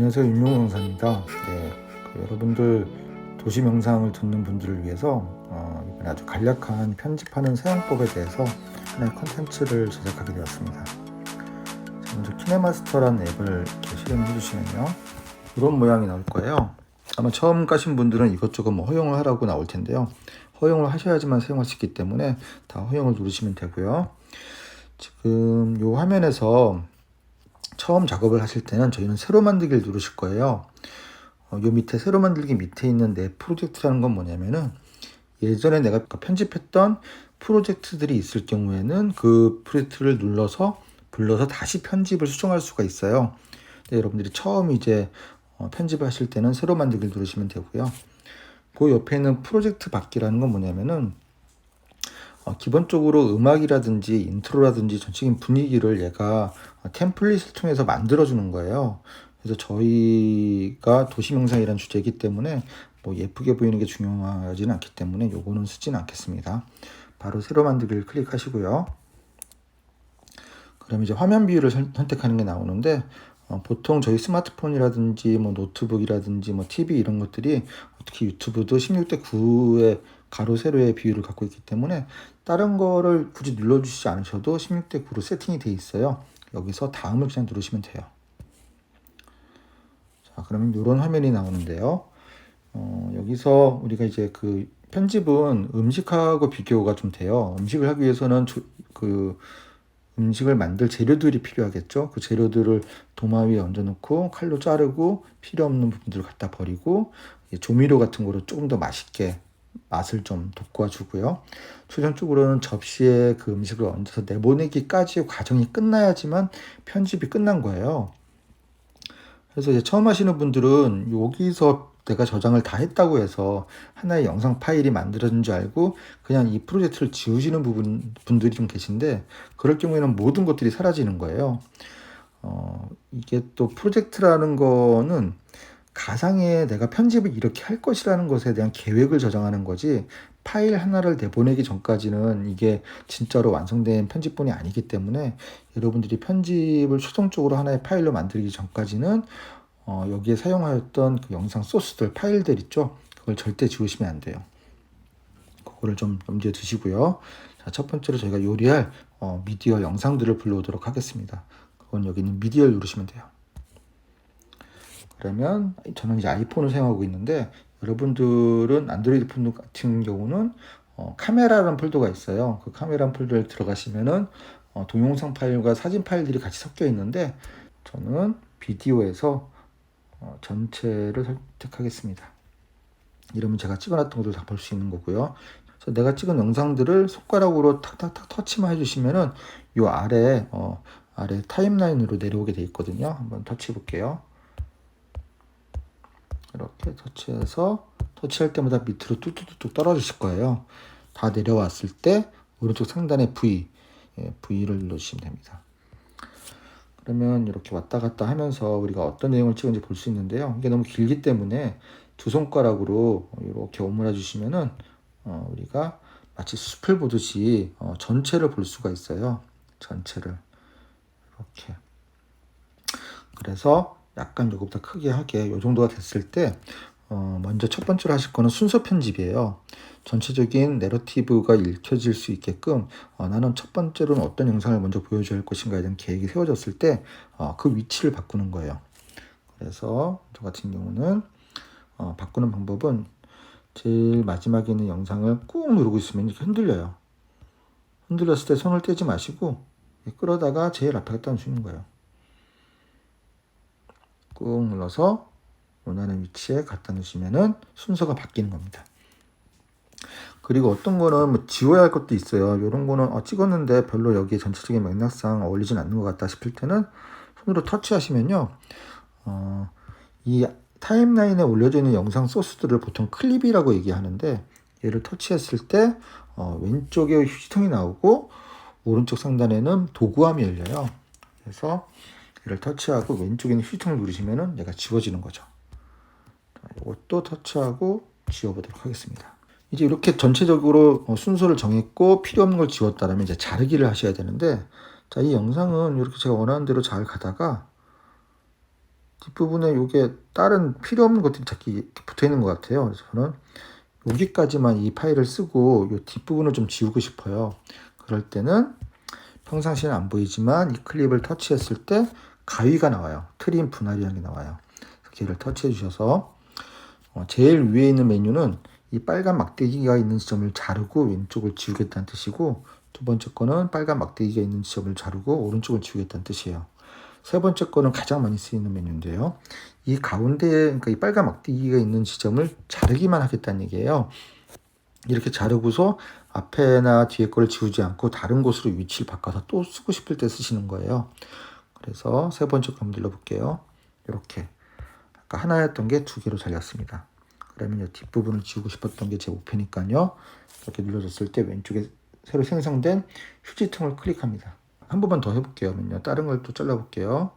안녕하세요, 윤용영사입니다. 여러분들 도시 명상을 듣는 분들을 위해서 이번에 아주 간략한 편집하는 사용법에 대해서 하나의 컨텐츠를 제작하게 되었습니다. 자, 먼저 키네마스터라는 앱을 이렇게 실행해 주시면요, 이런 모양이 나올 거예요. 아마 처음 가신 분들은 이것저것 허용을 하라고 나올 텐데요, 허용을 하셔야지만 사용할 수 있기 때문에 다 허용을 누르시면 되고요. 지금 이 화면에서 처음 작업을 하실 때는 저희는 새로 만들기를 누르실 거예요. 요 밑에 새로 만들기 밑에 있는 내 프로젝트라는 건 뭐냐면은, 예전에 내가 편집했던 프로젝트들이 있을 경우에는 그 프로젝트를 불러서 다시 편집을 수정할 수가 있어요. 여러분들이 처음 이제 편집을 하실 때는 새로 만들기를 누르시면 되고요. 그 옆에 있는 프로젝트 받기라는 건 뭐냐면은, 기본적으로 음악이라든지 인트로라든지 전체적인 분위기를 얘가 템플릿을 통해서 만들어주는 거예요. 그래서 저희가 도시명상이라는 주제이기 때문에 예쁘게 보이는 게 중요하지는 않기 때문에 요거는 쓰지는 않겠습니다. 바로 새로 만들기를 클릭하시고요. 그럼 이제 화면 비율을 선택하는 게 나오는데, 보통 저희 스마트폰이라든지 노트북이라든지 TV 이런 것들이, 특히 유튜브도 16대 9의 가로 세로의 비율을 갖고 있기 때문에 다른 거를 굳이 눌러주시지 않으셔도 16대 9로 세팅이 돼 있어요. 여기서 다음을 그냥 누르시면 돼요. 자, 그러면 이런 화면이 나오는데요. 여기서 우리가 이제 그 편집은 음식하고 비교가 좀 돼요. 음식을 하기 위해서는 음식을 만들 재료들이 필요하겠죠. 그 재료들을 도마 위에 얹어놓고 칼로 자르고 필요 없는 부분들을 갖다 버리고, 조미료 같은 거로 조금 더 맛있게 맛을 좀 돋궈주고요. 최종적으로는 접시에 그 음식을 얹어서 내보내기까지 과정이 끝나야지만 편집이 끝난 거예요. 그래서 이제 처음 하시는 분들은 여기서 내가 저장을 다 했다고 해서 하나의 영상 파일이 만들어진 줄 알고 그냥 이 프로젝트를 지우시는 분들이 좀 계신데, 그럴 경우에는 모든 것들이 사라지는 거예요. 이게 또 프로젝트라는 거는 가상에 내가 편집을 이렇게 할 것이라는 것에 대한 계획을 저장하는 거지, 파일 하나를 내보내기 전까지는 이게 진짜로 완성된 편집본이 아니기 때문에, 여러분들이 편집을 최종적으로 하나의 파일로 만들기 전까지는 여기에 사용하였던 그 영상 소스들, 파일들 있죠? 그걸 절대 지우시면 안 돼요. 그거를 좀 염두에 두시고요. 자, 첫 번째로 저희가 요리할 미디어 영상들을 불러오도록 하겠습니다. 그건 여기 있는 미디어를 누르시면 돼요. 그러면 저는 이제 아이폰을 사용하고 있는데, 여러분들은 안드로이드 폰 같은 경우는 카메라라는 폴더가 있어요. 그 카메라 폴더에 들어가시면은 동영상 파일과 사진 파일들이 같이 섞여 있는데, 저는 비디오에서 전체를 선택하겠습니다. 이러면 제가 찍어놨던 것들 다 볼 수 있는 거고요. 그래서 내가 찍은 영상들을 손가락으로 탁탁탁 터치만 해주시면은 요 아래 타임라인으로 내려오게 돼 있거든요. 한번 터치해 볼게요. 이렇게 터치할 때마다 밑으로 뚝뚝뚝 떨어지실 거예요. 다 내려왔을 때 오른쪽 상단에 V를 눌러주시면 됩니다. 그러면 이렇게 왔다 갔다 하면서 우리가 어떤 내용을 찍은지 볼 수 있는데요. 이게 너무 길기 때문에 두 손가락으로 이렇게 오므라 주시면은 우리가 마치 숲을 보듯이 전체를 볼 수가 있어요. 전체를 이렇게. 그래서 약간 요거보다 크게 하게 요 정도가 됐을 때 먼저 첫 번째로 하실 거는 순서 편집이에요. 전체적인 내러티브가 읽혀질 수 있게끔 나는 첫 번째로는 어떤 영상을 먼저 보여줘야 할 것인가에 대한 계획이 세워졌을 때 그 위치를 바꾸는 거예요. 그래서 저 같은 경우는 바꾸는 방법은 제일 마지막에 있는 영상을 꾹 누르고 있으면 이렇게 흔들려요. 흔들렸을 때 손을 떼지 마시고 끌어다가 제일 앞에 갖다 놓으시는 거예요. 꾹 눌러서 원하는 위치에 갖다 놓으시면은 순서가 바뀌는 겁니다. 그리고 어떤 거는 지워야 할 것도 있어요. 이런 거는 찍었는데 별로 여기에 전체적인 맥락상 어울리진 않는 것 같다 싶을 때는 손으로 터치하시면요, 이 타임라인에 올려져 있는 영상 소스들을 보통 클립이라고 얘기하는데, 얘를 터치했을 때 왼쪽에 휴지통이 나오고 오른쪽 상단에는 도구함이 열려요. 그래서 얘를 터치하고 왼쪽에 있는 휴지통을 누르시면은 얘가 지워지는 거죠. 이것도 터치하고 지워보도록 하겠습니다. 이제 이렇게 전체적으로 순서를 정했고 필요 없는 걸 지웠다면 이제 자르기를 하셔야 되는데, 자, 이 영상은 이렇게 제가 원하는 대로 잘 가다가 뒷부분에 요게 다른 필요 없는 것들이 자꾸 붙어 있는 것 같아요. 그래서 저는 여기까지만 이 파일을 쓰고 요 뒷부분을 좀 지우고 싶어요. 그럴 때는 평상시에는 안 보이지만 이 클립을 터치했을 때 가위가 나와요. 트림 분할이라는 게 나와요. 걔를 터치해 주셔서 제일 위에 있는 메뉴는 이 빨간 막대기가 있는 지점을 자르고 왼쪽을 지우겠다는 뜻이고, 두 번째 거는 빨간 막대기가 있는 지점을 자르고 오른쪽을 지우겠다는 뜻이에요. 세 번째 거는 가장 많이 쓰이는 메뉴인데요. 이 가운데, 그러니까 이 빨간 막대기가 있는 지점을 자르기만 하겠다는 얘기예요. 이렇게 자르고서 앞에나 뒤에 거를 지우지 않고 다른 곳으로 위치를 바꿔서 또 쓰고 싶을 때 쓰시는 거예요. 그래서 세 번째 거 한번 눌러볼게요. 이렇게 아까 하나였던 게 두 개로 잘렸습니다. 그러면 이 뒷부분을 지우고 싶었던 게 제 목표니까요. 이렇게 눌러줬을 때 왼쪽에 새로 생성된 휴지통을 클릭합니다. 한 번만 더 해볼게요. 다른 걸 또 잘라볼게요.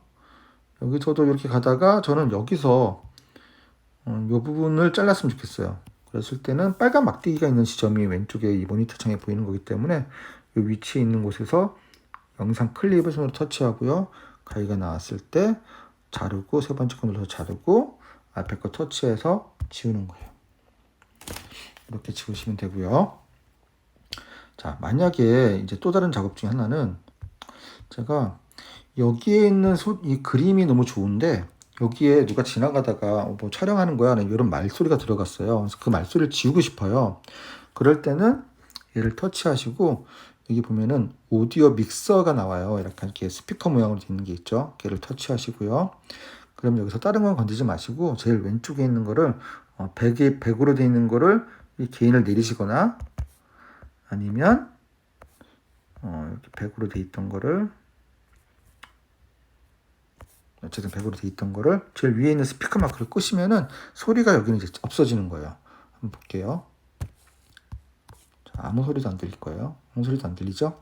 여기서도 이렇게 가다가 저는 여기서 이 부분을 잘랐으면 좋겠어요. 그랬을 때는 빨간 막대기가 있는 지점이 왼쪽에 이 모니터 창에 보이는 거기 때문에 이 위치에 있는 곳에서 영상 클립을 손으로 터치하고요. 가위가 나왔을 때 자르고, 세 번째 거 눌러서 자르고 앞에 거 터치해서 지우는 거예요. 이렇게 지우시면 되고요. 자, 만약에 이제 또 다른 작업 중에 하나는, 제가 여기에 있는 이 그림이 너무 좋은데 여기에 누가 지나가다가 뭐 촬영하는 거야 라는 이런 말소리가 들어갔어요. 그래서 그 말소리를 지우고 싶어요. 그럴 때는 얘를 터치하시고 여기 보면은 오디오 믹서가 나와요. 이렇게 스피커 모양으로 되어 있는 게 있죠. 걔를 터치하시고요. 그럼 여기서 다른 건 건드리지 마시고 제일 왼쪽에 있는 거를 100으로 되어 있는 거를 이 게인을 내리시거나, 아니면 이렇게 100으로 되어 있던 거를, 어쨌든 100으로 되어 있던 거를 제일 위에 있는 스피커 마크를 끄시면은 소리가 여기는 이제 없어지는 거예요. 한번 볼게요. 자, 아무 소리도 안 들릴 거예요. 아무 소리도 안 들리죠?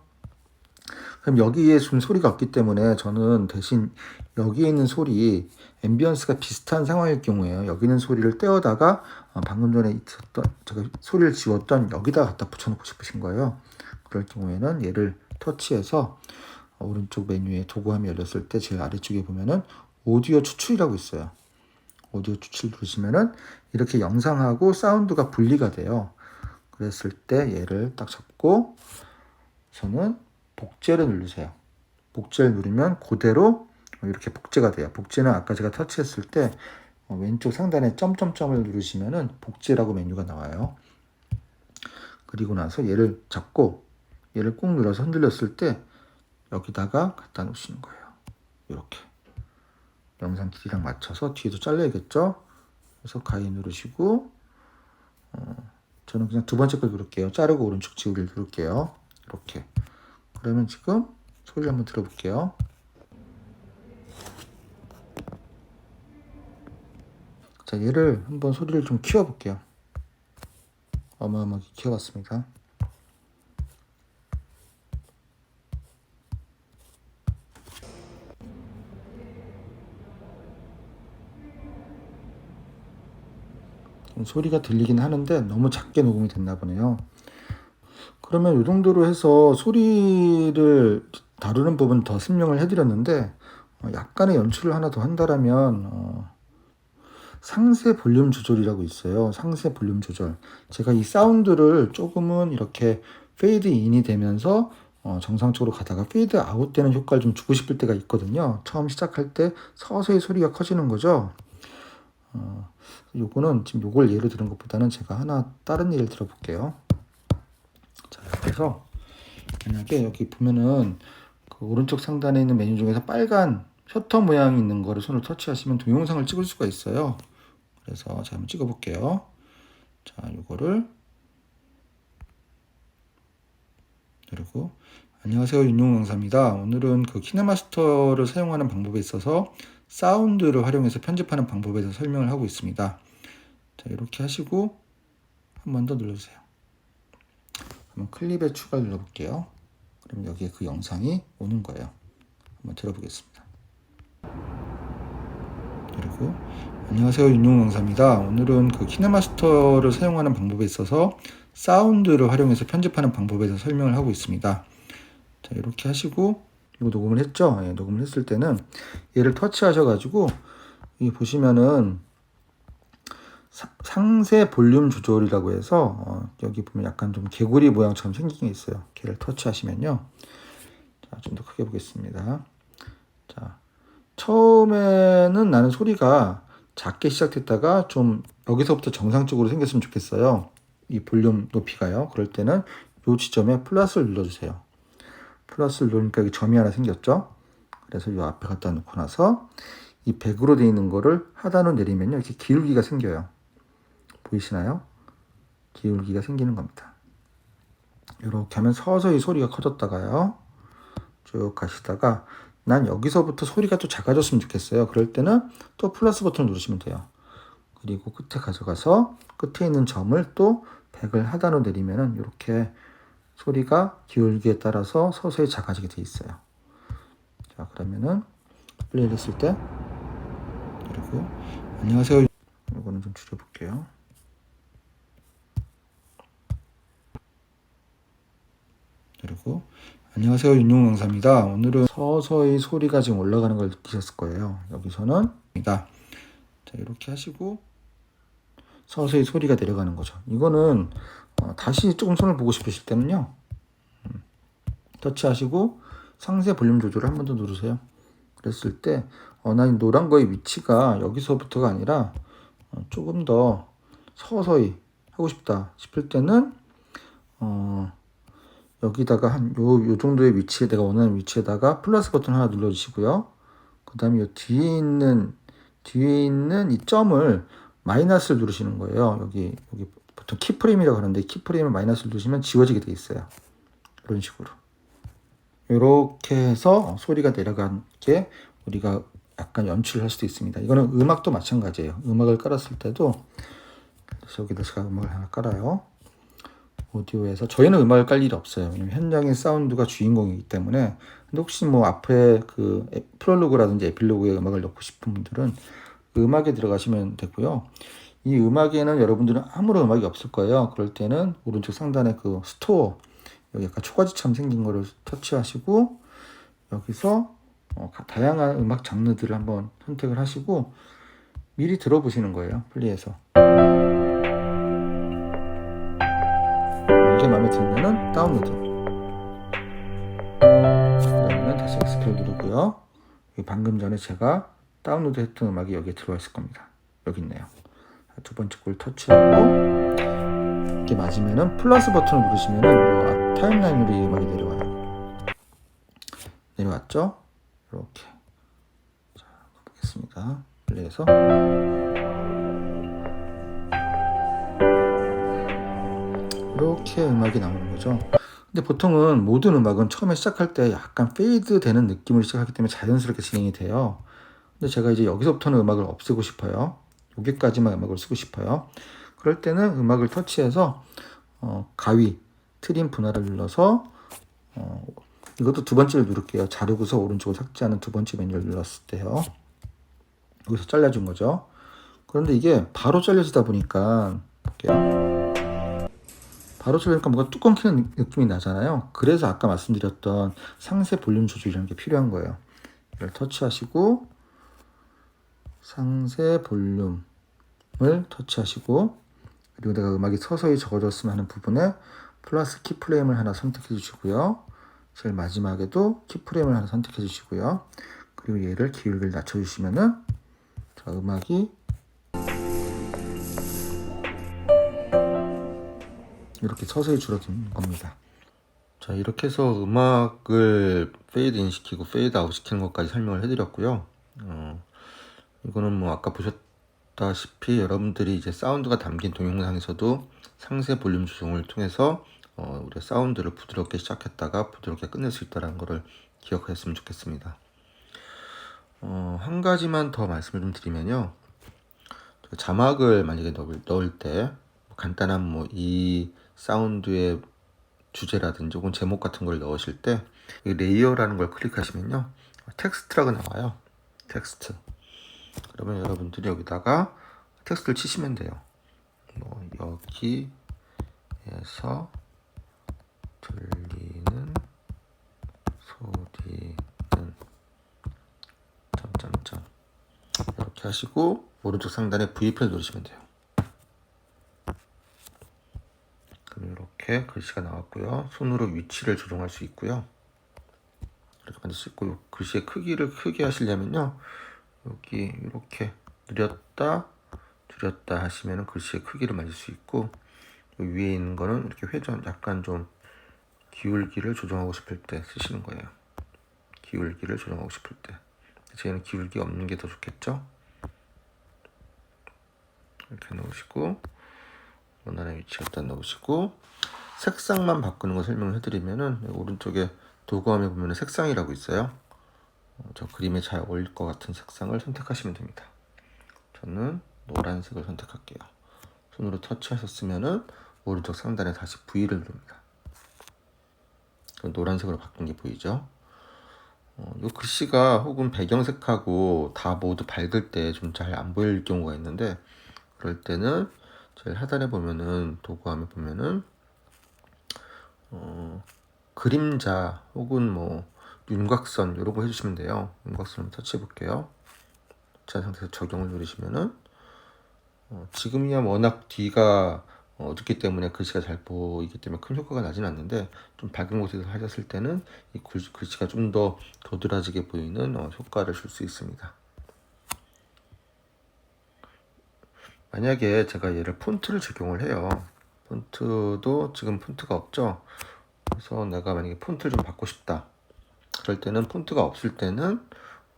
그럼 여기에 지금 소리가 없기 때문에 저는 대신 여기에 있는 소리, 앰비언스가 비슷한 상황일 경우에요. 여기 있는 소리를 떼어다가 방금 전에 있었던, 제가 소리를 지웠던 여기다 갖다 붙여놓고 싶으신 거예요. 그럴 경우에는 얘를 터치해서 오른쪽 메뉴에 도구함이 열렸을 때 제일 아래쪽에 보면은 오디오 추출이라고 있어요. 오디오 추출 누르시면은 이렇게 영상하고 사운드가 분리가 돼요. 그랬을 때 얘를 딱 잡고 저는 복제를 누르세요. 복제를 누르면 그대로 이렇게 복제가 돼요. 복제는 아까 제가 터치했을 때 왼쪽 상단에 점점점을 누르시면은 복제라고 메뉴가 나와요. 그리고 나서 얘를 잡고 얘를 꾹 눌러서 흔들렸을 때 여기다가 갖다 놓으시는 거예요. 이렇게 영상 길이랑 맞춰서 뒤에도 잘라야겠죠. 그래서 가위 누르시고 저는 그냥 두 번째 걸 누를게요. 자르고 오른쪽 지우기를 누를게요. 이렇게. 그러면 지금 소리를 한번 들어볼게요. 자, 얘를 한번 소리를 좀 키워볼게요. 어마어마하게 키워봤습니다. 소리가 들리긴 하는데 너무 작게 녹음이 됐나 보네요. 그러면 이 정도로 해서 소리를 다루는 부분 더 설명을 해드렸는데, 약간의 연출을 하나 더 한다라면 상세 볼륨 조절이라고 있어요. 상세 볼륨 조절. 제가 이 사운드를 조금은 이렇게 페이드 인이 되면서 정상적으로 가다가 페이드 아웃 되는 효과를 좀 주고 싶을 때가 있거든요. 처음 시작할 때 서서히 소리가 커지는 거죠. 요거는 지금 요걸 예로 들은 것보다는 제가 하나 다른 예를 들어볼게요. 자, 그래서 만약에 여기 보면은 그 오른쪽 상단에 있는 메뉴 중에서 빨간 셔터 모양이 있는 거를 손을 터치하시면 동영상을 찍을 수가 있어요. 그래서 제가 한번 찍어 볼게요. 자, 요거를 그리고 안녕하세요, 윤용 강사입니다. 오늘은 그 키네마스터를 사용하는 방법에 있어서 사운드를 활용해서 편집하는 방법에 대해서 설명을 하고 있습니다. 자, 이렇게 하시고 한 번 더 눌러주세요. 그러면 클립에 추가를 눌러볼게요. 그럼 여기에 그 영상이 오는 거예요. 한번 들어보겠습니다. 그리고 안녕하세요, 윤용 강사입니다. 오늘은 그 키네마스터를 사용하는 방법에 있어서 사운드를 활용해서 편집하는 방법에 대해서 설명을 하고 있습니다. 자, 이렇게 하시고 이거 녹음을 했죠? 예, 녹음을 했을 때는 얘를 터치하셔가지고 여기 보시면은 상세 볼륨 조절이라고 해서 여기 보면 약간 좀 개구리 모양처럼 생긴 게 있어요. 걔를 터치하시면요. 자, 좀 더 크게 보겠습니다. 자, 처음에는 나는 소리가 작게 시작됐다가 좀 여기서부터 정상적으로 생겼으면 좋겠어요. 이 볼륨 높이가요. 그럴 때는 이 지점에 플러스를 눌러주세요. 플러스를 누르니까 여기 점이 하나 생겼죠. 그래서 이 앞에 갖다 놓고 나서 이 100으로 되어 있는 거를 하단으로 내리면요. 이렇게 기울기가 생겨요. 보이시나요? 기울기가 생기는 겁니다. 이렇게 하면 서서히 소리가 커졌다가요. 쭉 가시다가 난 여기서부터 소리가 또 작아졌으면 좋겠어요. 그럴 때는 또 플러스 버튼을 누르시면 돼요. 그리고 끝에 가져가서 끝에 있는 점을 또 100을 하단으로 내리면은 이렇게 소리가 기울기에 따라서 서서히 작아지게 돼 있어요. 자, 그러면은 플레이를 했을 때 그리고 안녕하세요. 이거는 좀 줄여볼게요. 그리고 안녕하세요, 윤용 강사입니다. 오늘은 서서히 소리가 지금 올라가는 걸 느끼셨을 거예요. 여기서는 자, 이렇게 하시고 서서히 소리가 내려가는 거죠. 이거는 다시 조금 손을 보고 싶으실 때는요. 터치하시고 상세 볼륨 조절을 한 번 더 누르세요. 그랬을 때 난 노란 거의 위치가 여기서부터가 아니라 조금 더 서서히 하고 싶다 싶을 때는 여기다가 한 요 정도의 위치에 내가 원하는 위치에다가 플러스 버튼 하나 눌러주시고요. 그 다음에 요 뒤에 있는 이 점을 마이너스를 누르시는 거예요. 여기 보통 키프레임이라고 하는데 키프레임을 마이너스를 누르시면 지워지게 돼 있어요. 이런 식으로. 이렇게 해서 소리가 내려가게 우리가 약간 연출을 할 수도 있습니다. 이거는 음악도 마찬가지예요. 음악을 깔았을 때도 여기다 제가 음악을 하나 깔아요. 오디오에서 저희는 음악을 깔 일이 없어요. 왜냐면 현장의 사운드가 주인공이기 때문에. 근데 혹시 뭐 앞에 그 프롤로그라든지 에필로그에 음악을 넣고 싶은 분들은 음악에 들어가시면 되고요. 이 음악에는 여러분들은 아무런 음악이 없을 거예요. 그럴 때는 오른쪽 상단에 그 스토어 여기 약간 초가지처럼 생긴 거를 터치하시고 여기서 다양한 음악 장르들을 한번 선택을 하시고 미리 들어보시는 거예요. 플레이해서. 이게 마음에 들면은 다운로드. 그러면 다시 엑스플로드 누르고요. 방금 전에 제가 다운로드 했던 음악이 여기에 들어와 있을 겁니다. 여기 있네요. 두 번째 걸 터치하고 이렇게 맞으면은 플러스 버튼을 누르시면은 타임라인으로 이 음악이 내려와요. 내려왔죠? 이렇게. 자, 보겠습니다. 플레이해서. 이렇게 음악이 나오는 거죠. 근데 보통은 모든 음악은 처음에 시작할 때 약간 페이드 되는 느낌으로 시작하기 때문에 자연스럽게 진행이 돼요. 근데 제가 이제 여기서부터는 음악을 없애고 싶어요. 여기까지만 음악을 쓰고 싶어요. 그럴 때는 음악을 터치해서 가위, 트림 분할을 눌러서 이것도 두 번째를 누를게요. 자르고서 오른쪽을 삭제하는 두 번째 메뉴를 눌렀을 때요. 여기서 잘라준 거죠. 그런데 이게 바로 잘려지다 보니까 볼게요. 바로 잘리니까 뭔가 뚜껑 키는 느낌이 나잖아요. 그래서 아까 말씀드렸던 상세 볼륨 조절이라는 게 필요한 거예요. 이걸 터치하시고 상세 볼륨을 터치하시고 그리고 내가 음악이 서서히 적어졌으면 하는 부분에 플러스 키프레임을 하나 선택해 주시고요. 제일 마지막에도 키프레임을 하나 선택해 주시고요. 그리고 얘를 기울기를 낮춰 주시면은 자, 음악이 이렇게 서서히 줄어드는 겁니다. 자, 이렇게 해서 음악을 페이드 인 시키고 페이드 아웃 시키는 것까지 설명을 해드렸고요. 이거는 뭐 아까 보셨다시피 여러분들이 이제 사운드가 담긴 동영상에서도 상세 볼륨 조정을 통해서 우리가 사운드를 부드럽게 시작했다가 부드럽게 끝낼 수 있다는 것을 기억하셨으면 좋겠습니다. 한 가지만 더 말씀을 좀 드리면요. 자막을 만약에 넣을 때 간단한 뭐 이 사운드의 주제라든지 혹은 제목 같은 걸 넣으실 때 레이어라는 걸 클릭하시면요. 텍스트라고 나와요. 텍스트. 그러면 여러분들이 여기다가 텍스트를 치시면 돼요. 뭐 여기에서 들리는 소리는 점점점 이렇게 이렇게 하시고 오른쪽 상단에 V표를 누르시면 돼요. 그럼 이렇게 글씨가 나왔고요. 손으로 위치를 조정할 수 있고요. 이렇게 만들 수 있고, 글씨의 크기를 크게 하시려면요, 여기 이렇게 늘렸다 줄였다 하시면 글씨의 크기를 만들 수 있고, 여기 위에 있는 거는 이렇게 회전, 약간 좀 기울기를 조정하고 싶을 때 쓰시는 거예요. 기울기를 조정하고 싶을 때. 저희는 기울기 없는 게 더 좋겠죠. 이렇게 넣으시고, 원하는 위치 갖다 넣으시고, 색상만 바꾸는 거 설명을 해드리면은, 오른쪽에 도구화면에 보면 색상이라고 있어요. 저 그림에 잘 어울릴 것 같은 색상을 선택하시면 됩니다. 저는 노란색을 선택할게요. 손으로 터치하셨으면은 오른쪽 상단에 다시 V를 누릅니다. 노란색으로 바뀐 게 보이죠? 이 글씨가 혹은 배경색하고 다 모두 밝을 때 좀 잘 안 보일 경우가 있는데, 그럴 때는 제일 하단에 보면은 도구화면 보면은 그림자 혹은 뭐 윤곽선 이런 거 해주시면 돼요. 윤곽선 한번 터치해 볼게요. 자, 상태에서 적용을 누르시면은 지금이야 워낙 뒤가 어둡기 때문에 글씨가 잘 보이기 때문에 큰 효과가 나진 않는데, 좀 밝은 곳에서 하셨을 때는 이 글씨가 좀 더 도드라지게 보이는 효과를 줄 수 있습니다. 만약에 제가 얘를 폰트를 적용을 해요. 폰트도 지금 폰트가 없죠. 그래서 내가 만약에 폰트를 좀 바꾸고 싶다. 그럴 때는 폰트가 없을 때는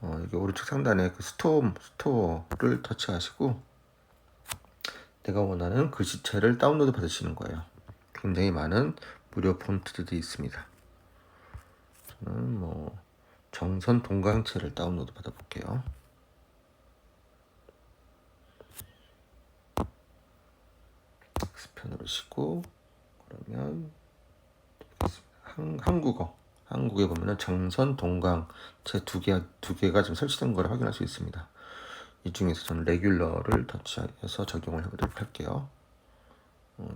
여기 오른쪽 상단에 그 스토어를 터치하시고 내가 원하는 글씨체를 다운로드 받으시는 거예요. 굉장히 많은 무료 폰트들이 있습니다. 저는 뭐 정선 동강체를 다운로드 받아볼게요. 스펜 누르시고, 그러면 한국에 보면은 정선 동강 제 두 개가 지금 설치된 걸 확인할 수 있습니다. 이 중에서 저는 레귤러를 터치해서 적용을 해보도록 할게요.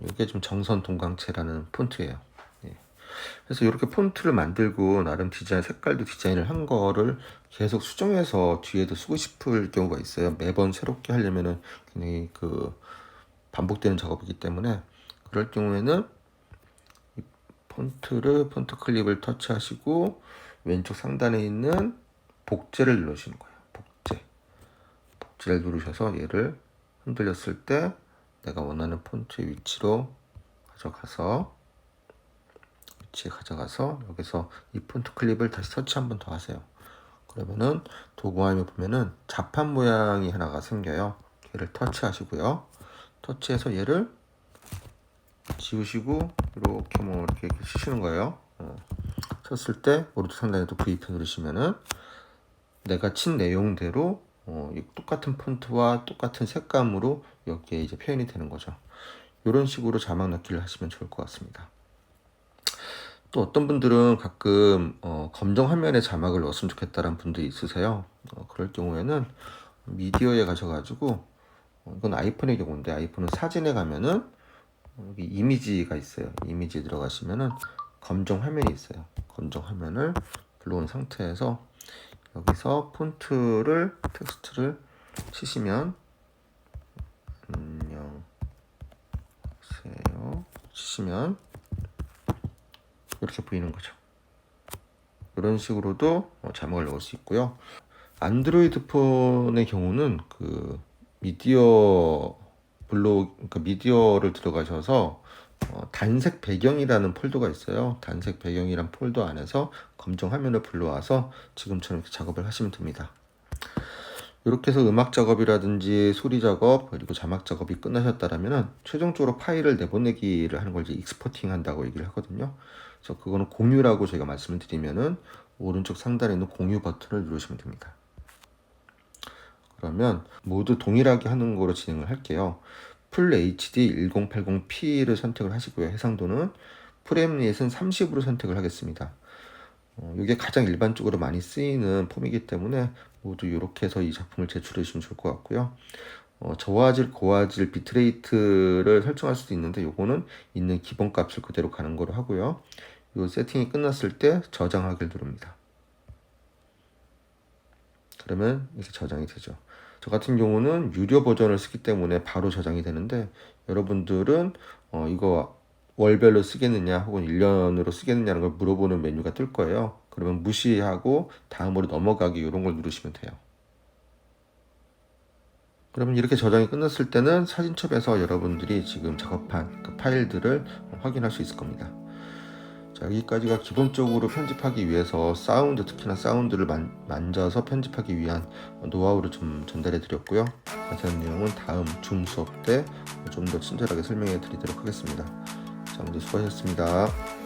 이게 좀 정선 동강체라는 폰트예요. 예. 그래서 이렇게 폰트를 만들고 나름 색깔도 디자인을 한 거를 계속 수정해서 뒤에도 쓰고 싶을 경우가 있어요. 매번 새롭게 하려면은 굉장히 반복되는 작업이기 때문에, 그럴 경우에는 이 폰트 클립을 터치하시고 왼쪽 상단에 있는 복제를 누르시는 거예요. 복제를 누르셔서 얘를 흔들렸을 때 내가 원하는 폰트의 위치로 가져가서 여기서 이 폰트 클립을 다시 터치 한 번 더 하세요. 그러면은 도구화면에 보면은 자판 모양이 하나가 생겨요. 얘를 터치하시고요. 터치해서 얘를 지우시고 이렇게 이렇게 치시는 거예요. 쳤을 때 오른쪽 상단에 또 V표 누르시면은 내가 친 내용대로 똑같은 폰트와 똑같은 색감으로 여기에 이제 표현이 되는 거죠. 이런 식으로 자막 넣기를 하시면 좋을 것 같습니다. 또 어떤 분들은 가끔 검정 화면에 자막을 넣었으면 좋겠다는 분들이 있으세요. 그럴 경우에는 미디어에 가셔가지고, 이건 아이폰의 경우인데, 아이폰은 사진에 가면은 여기 이미지가 있어요. 이미지에 들어가시면은 검정 화면이 있어요. 검정 화면을 불러온 상태에서 여기서 텍스트를 치시면, 안녕하세요 치시면 이렇게 보이는 거죠. 이런 식으로도 자막을 넣을 수 있고요. 안드로이드 폰의 경우는 그러니까 미디어를 들어가셔서 단색 배경이라는 폴더가 있어요. 단색 배경이란 폴더 안에서 검정 화면을 불러와서 지금처럼 이렇게 작업을 하시면 됩니다. 이렇게 해서 음악 작업이라든지 소리 작업 그리고 자막 작업이 끝나셨다라면 최종적으로 파일을 내보내기를 하는 걸 이제 익스포팅 한다고 얘기를 하거든요. 그래서 그거는 공유라고 저희가 말씀을 드리면은 오른쪽 상단에 있는 공유 버튼을 누르시면 됩니다. 그러면 모두 동일하게 하는 거로 진행을 할게요. 풀 HD 1080p를 선택을 하시고요. 해상도는 프레임레이트는 30으로 선택을 하겠습니다. 이게 가장 일반적으로 많이 쓰이는 폼이기 때문에 모두 이렇게 해서 이 작품을 제출해 주시면 좋을 것 같고요. 저화질, 고화질, 비트레이트를 설정할 수도 있는데 요거는 있는 기본값을 그대로 가는 거로 하고요. 이 세팅이 끝났을 때 저장하기를 누릅니다. 그러면 이렇게 저장이 되죠. 저 같은 경우는 유료 버전을 쓰기 때문에 바로 저장이 되는데, 여러분들은 이거 월별로 쓰겠느냐 혹은 1년으로 쓰겠느냐는 걸 물어보는 메뉴가 뜰 거예요. 그러면 무시하고 다음으로 넘어가기 이런 걸 누르시면 돼요. 그러면 이렇게 저장이 끝났을 때는 사진첩에서 여러분들이 지금 작업한 그 파일들을 확인할 수 있을 겁니다. 자, 여기까지가 기본적으로 편집하기 위해서 사운드, 특히나 사운드를 만져서 편집하기 위한 노하우를 좀 전달해 드렸고요. 자세한 내용은 다음 줌 수업 때 좀 더 친절하게 설명해 드리도록 하겠습니다. 자, 모두 수고하셨습니다.